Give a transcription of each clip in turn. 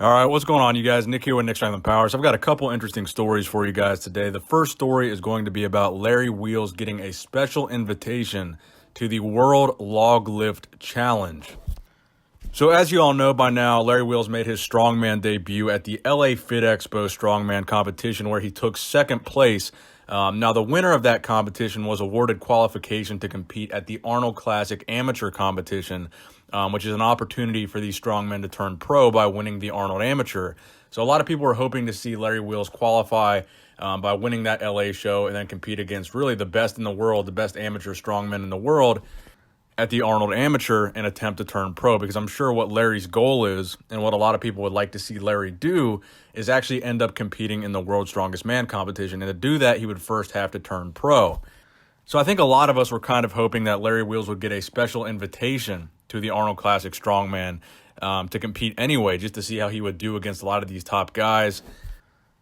All right, what's going on, you guys? Nick here with Nick Strength and Power. So I've got a couple interesting stories for you guys today. The first story is going to be about Larry Wheels getting a special invitation to the World Log Lift Challenge. So as you all know by now, Larry Wheels made his Strongman debut at the LA Fit Expo Strongman competition, where he took second place. Now, the winner of that competition was awarded qualification to compete at the Arnold Classic Amateur Competition, which is an opportunity for these strongmen to turn pro by winning the Arnold Amateur. So a lot of people were hoping to see Larry Wheels qualify by winning that LA show and then compete against really the best in the world, the best amateur strongmen in the world at the Arnold Amateur and attempt to turn pro, because I'm sure what Larry's goal is and what a lot of people would like to see Larry do is actually end up competing in the World's Strongest Man competition. And to do that, he would first have to turn pro. So I think a lot of us were kind of hoping that Larry Wheels would get a special invitation to the Arnold Classic Strongman to compete anyway, just to see how he would do against a lot of these top guys.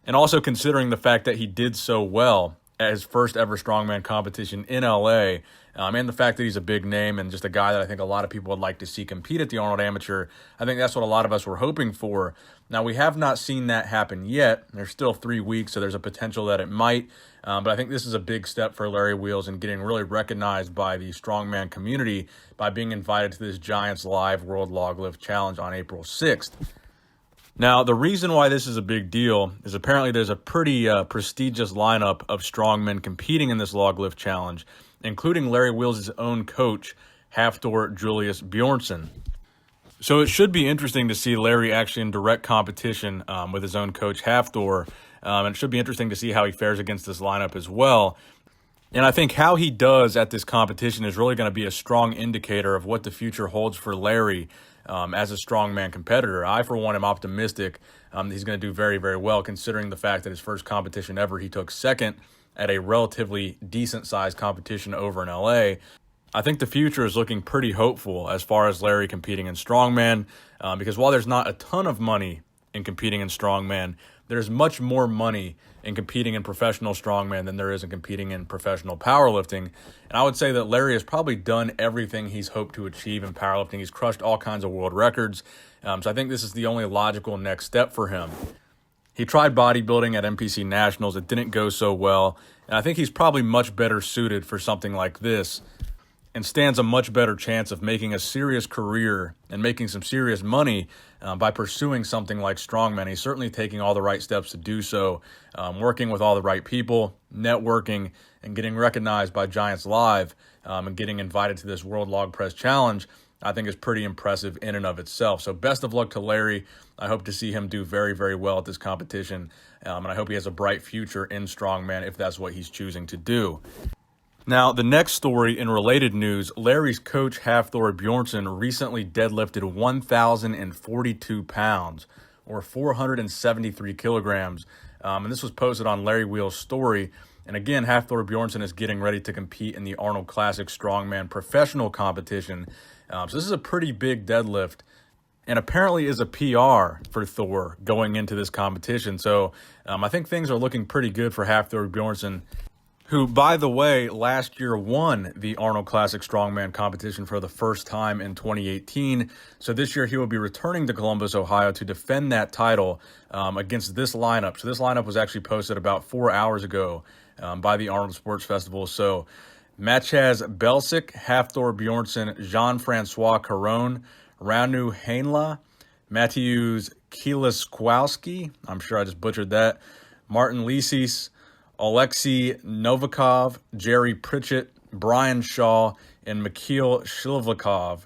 And also considering the fact that he did so well at his first ever strongman competition in LA, and the fact that he's a big name and just a guy that I think a lot of people would like to see compete at the Arnold Amateur. I think that's what a lot of us were hoping for. Now, we have not seen that happen yet. There's still 3 weeks, so there's a potential that it might. But I think this is a big step for Larry Wheels in getting really recognized by the strongman community by being invited to this Giants Live World Log Lift Challenge on April 6th. Now, the reason why this is a big deal is apparently there's a pretty prestigious lineup of strongmen competing in this log lift challenge, including Larry Wheels' own coach, Hafthor Julius Bjornsson. So it should be interesting to see Larry actually in direct competition with his own coach, Hafthor, and it should be interesting to see how he fares against this lineup as well. And I think how he does at this competition is really going to be a strong indicator of what the future holds for Larry as a strongman competitor. I, for one, am optimistic he's going to do very, very well, considering the fact that his first competition ever, he took second at a relatively decent-sized competition over in LA. I think the future is looking pretty hopeful as far as Larry competing in strongman, because while there's not a ton of money in competing in strongman, there's much more money in competing in professional strongman than there is in competing in professional powerlifting. And I would say that Larry has probably done everything he's hoped to achieve in powerlifting. He's crushed all kinds of world records. So I think this is the only logical next step for him. He tried bodybuilding at NPC Nationals. It didn't go so well. And I think he's probably much better suited for something like this and stands a much better chance of making a serious career and making some serious money by pursuing something like strongman. He's certainly taking all the right steps to do so, working with all the right people, networking, and getting recognized by Giants Live, and getting invited to this World Log Press Challenge, I think is pretty impressive in and of itself. So best of luck to Larry. I hope to see him do very, very well at this competition, and I hope he has a bright future in strongman if that's what he's choosing to do. Now, the next story in related news, Larry's coach, Hafthor Bjornsson, recently deadlifted 1,042 pounds, or 473 kilograms. And this was posted on Larry Wheels' story. And again, Hafthor Bjornsson is getting ready to compete in the Arnold Classic Strongman professional competition. So this is a pretty big deadlift, and apparently is a PR for Thor going into this competition. So I think things are looking pretty good for Hafthor Bjornsson, who, by the way, last year won the Arnold Classic Strongman competition for the first time in 2018. So this year he will be returning to Columbus, Ohio to defend that title against this lineup. So this lineup was actually posted about 4 hours ago by the Arnold Sports Festival. So Maciej Belsic, Hafthor Bjornsson, Jean-Francois Caron, Ranu Hainla, Mateusz Kieliszkowski, I'm sure I just butchered that, Martin Lisis, Alexei Novikov, Jerry Pritchett, Brian Shaw, and Mikhail Shilvikov.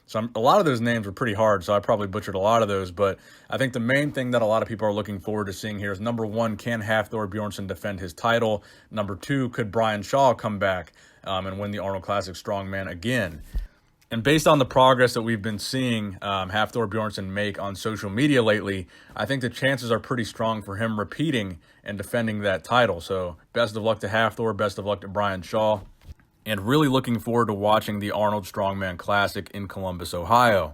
So a lot of those names were pretty hard, so I probably butchered a lot of those. But I think the main thing that a lot of people are looking forward to seeing here is, number one, can Hafthor Bjornsson defend his title? Number two, could Brian Shaw come back and win the Arnold Classic Strongman again? And based on the progress that we've been seeing Hafthor Bjornsson make on social media lately, I think the chances are pretty strong for him repeating and defending that title. So best of luck to Hafthor, best of luck to Brian Shaw, and really looking forward to watching the Arnold Strongman Classic in Columbus, Ohio.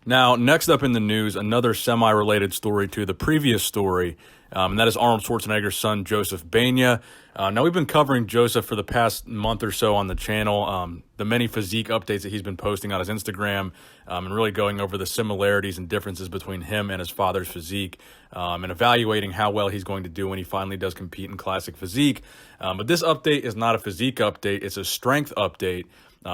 Now, next up in the news, another semi-related story to the previous story, and that is Arnold Schwarzenegger's son, Joseph Buendia. Now, we've been covering Joseph for the past month or so on the channel, the many physique updates that he's been posting on his Instagram, and really going over the similarities and differences between him and his father's physique, and evaluating how well he's going to do when he finally does compete in classic physique. But this update is not a physique update, it's a strength update.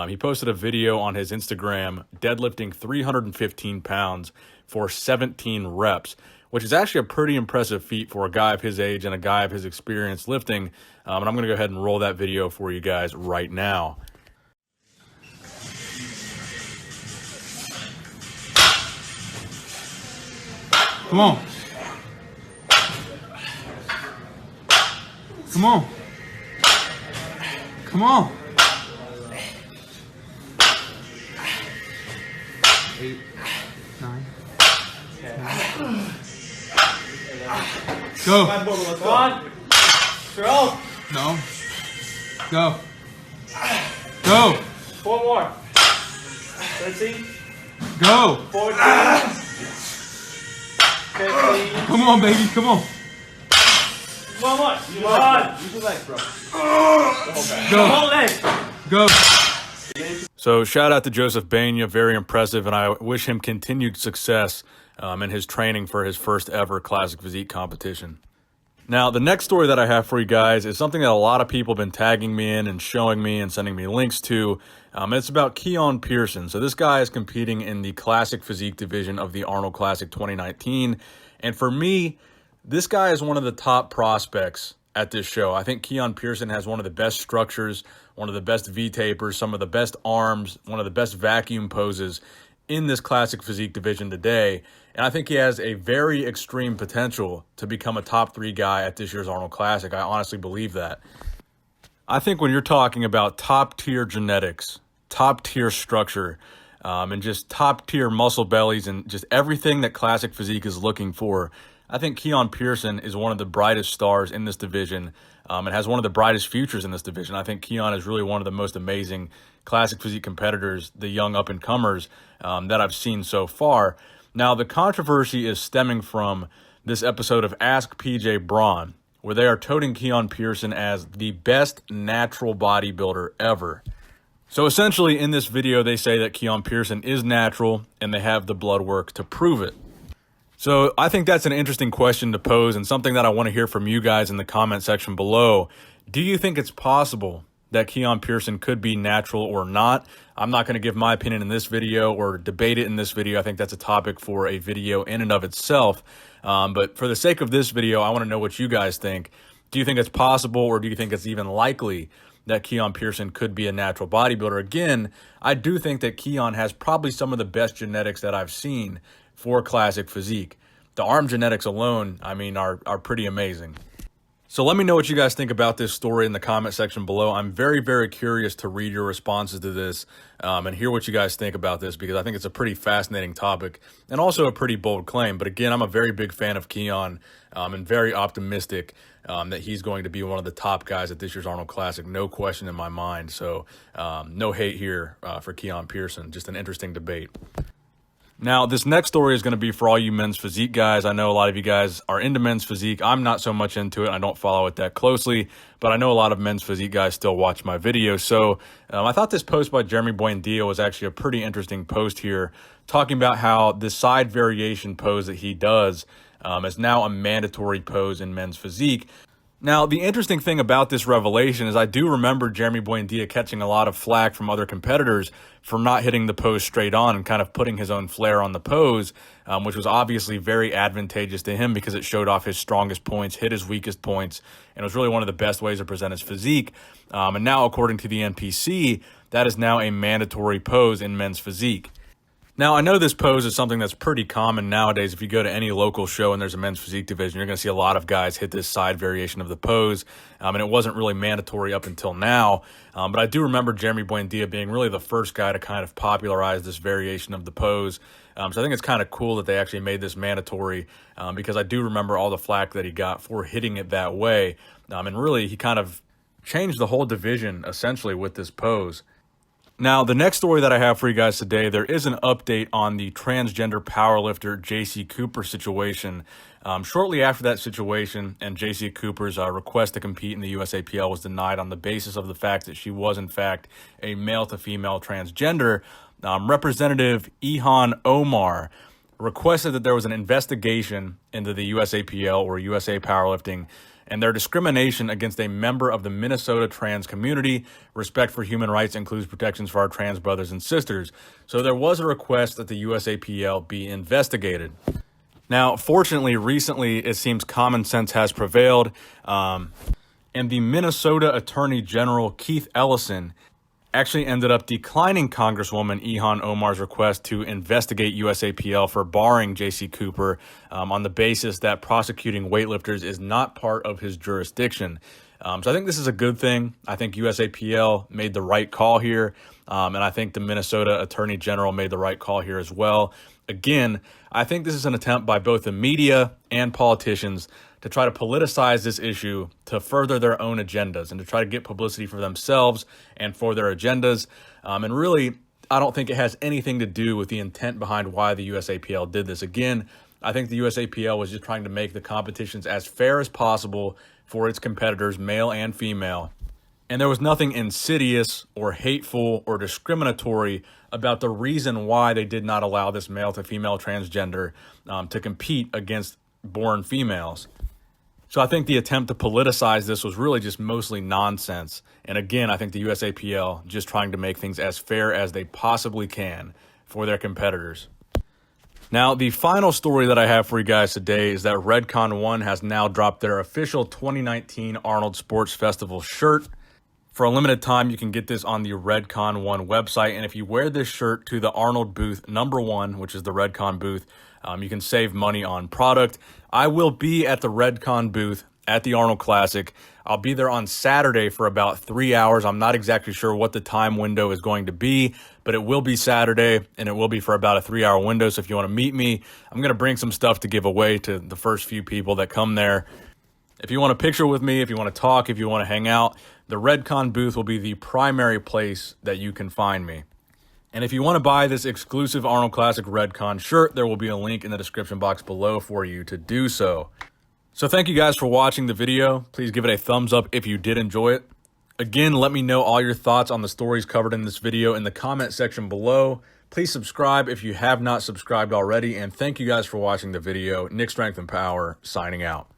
He posted a video on his Instagram deadlifting 315 pounds for 17 reps, which is actually a pretty impressive feat for a guy of his age and a guy of his experience lifting. And I'm going to go ahead and roll that video for you guys right now. Come on. Come on. Come on. 8, 9, 10. Go. Come on. Throw. No. Go. Go. 4 more. 13. Go. 14. 15. Come on, baby. Come on. 1 more. Come on. Use your legs, bro. Go. One leg. Go. So shout out to Joseph Buendia, very impressive, and I wish him continued success in his training for his first ever classic physique competition. Now, the next story that I have for you guys is something that a lot of people have been tagging me in and showing me and sending me links to. And it's about Keone Pearson. So this guy is competing in the classic physique division of the Arnold Classic 2019. And for me, this guy is one of the top prospects at this show. I think Keone Pearson has one of the best structures, one of the best V-tapers, some of the best arms, one of the best vacuum poses in this classic physique division today. And I think he has a very extreme potential to become a top 3 guy at this year's Arnold Classic. I honestly believe that. I think when you're talking about top tier genetics, top tier structure, and just top tier muscle bellies and just everything that classic physique is looking for, I think Keone Pearson is one of the brightest stars in this division, and has one of the brightest futures in this division. I think Keone is really one of the most amazing classic physique competitors, the young up-and-comers, that I've seen so far. Now, the controversy is stemming from this episode of Ask PJ Braun, where they are touting Keone Pearson as the best natural bodybuilder ever. So essentially, in this video, they say that Keone Pearson is natural, and they have the blood work to prove it. So I think that's an interesting question to pose and something that I want to hear from you guys in the comment section below. Do you think it's possible that Keone Pearson could be natural or not? I'm not going to give my opinion in this video or debate it in this video. I think that's a topic for a video in and of itself. But for the sake of this video, I want to know what you guys think. Do you think it's possible, or do you think it's even likely that Keone Pearson could be a natural bodybuilder? Again, I do think that Keone has probably some of the best genetics that I've seen for classic physique. The arm genetics alone, I mean, are pretty amazing. So let me know what you guys think about this story in the comment section below. I'm very, very curious to read your responses to this and hear what you guys think about this, because I think it's a pretty fascinating topic and also a pretty bold claim. But again, I'm a very big fan of Keone and very optimistic that he's going to be one of the top guys at this year's Arnold Classic. No question in my mind. So no hate here for Keone Pearson. Just an interesting debate. Now, this next story is going to be for all you men's physique guys. I know a lot of you guys are into men's physique. I'm not so much into it. I don't follow it that closely, but I know a lot of men's physique guys still watch my videos. So I thought this post by Jeremy Buendia was actually a pretty interesting post here, talking about how the side variation pose that he does is now a mandatory pose in men's physique. Now, the interesting thing about this revelation is I do remember Jeremy Buendia catching a lot of flack from other competitors for not hitting the pose straight on and kind of putting his own flair on the pose, which was obviously very advantageous to him because it showed off his strongest points, hit his weakest points, and it was really one of the best ways to present his physique. And now, according to the NPC, that is now a mandatory pose in men's physique. Now, I know this pose is something that's pretty common nowadays. If you go to any local show and there's a men's physique division, you're going to see a lot of guys hit this side variation of the pose, and it wasn't really mandatory up until now. But I do remember Jeremy Buendia being really the first guy to kind of popularize this variation of the pose. So I think it's kind of cool that they actually made this mandatory, because I do remember all the flack that he got for hitting it that way. And really, he kind of changed the whole division, essentially, with this pose. Now, the next story that I have for you guys today, there is an update on the transgender powerlifter J.C. Cooper situation. Shortly after that situation and J.C. Cooper's request to compete in the USAPL was denied on the basis of the fact that she was, in fact, a male-to-female transgender, Representative Ilhan Omar requested that there was an investigation into the USAPL, or USA Powerlifting, and their discrimination against a member of the Minnesota trans community. Respect for human rights includes protections for our trans brothers and sisters. So there was a request that the USAPL be investigated. Now, fortunately, recently, it seems common sense has prevailed, and the Minnesota Attorney General, Keith Ellison, actually ended up declining Congresswoman Ilhan Omar's request to investigate USAPL for barring J.C. Cooper on the basis that prosecuting weightlifters is not part of his jurisdiction. So I think this is a good thing. I think USAPL made the right call here, and I think the Minnesota Attorney General made the right call here as well. Again, I think this is an attempt by both the media and politicians to try to politicize this issue to further their own agendas and to try to get publicity for themselves and for their agendas. And really, I don't think it has anything to do with the intent behind why the USAPL did this. Again, I think the USAPL was just trying to make the competitions as fair as possible for its competitors, male and female. And there was nothing insidious or hateful or discriminatory about the reason why they did not allow this male to female transgender to compete against born females. So I think the attempt to politicize this was really just mostly nonsense. And again, I think the USAPL just trying to make things as fair as they possibly can for their competitors. Now, the final story that I have for you guys today is that Redcon 1 has now dropped their official 2019 Arnold Sports Festival shirt. For a limited time, you can get this on the Redcon 1 website. And if you wear this shirt to the Arnold booth number 1, which is the Redcon booth, you can save money on product. I will be at the Redcon booth at the Arnold Classic. I'll be there on Saturday for about 3 hours. I'm not exactly sure what the time window is going to be, but it will be Saturday, and it will be for about a 3-hour window. So if you want to meet me, I'm going to bring some stuff to give away to the first few people that come there. If you want a picture with me, if you want to talk, if you want to hang out, the Redcon booth will be the primary place that you can find me. And if you want to buy this exclusive Arnold Classic Redcon shirt, there will be a link in the description box below for you to do so. So thank you guys for watching the video. Please give it a thumbs up if you did enjoy it. Again, let me know all your thoughts on the stories covered in this video in the comment section below. Please subscribe if you have not subscribed already. And thank you guys for watching the video. Nick Strength and Power, signing out.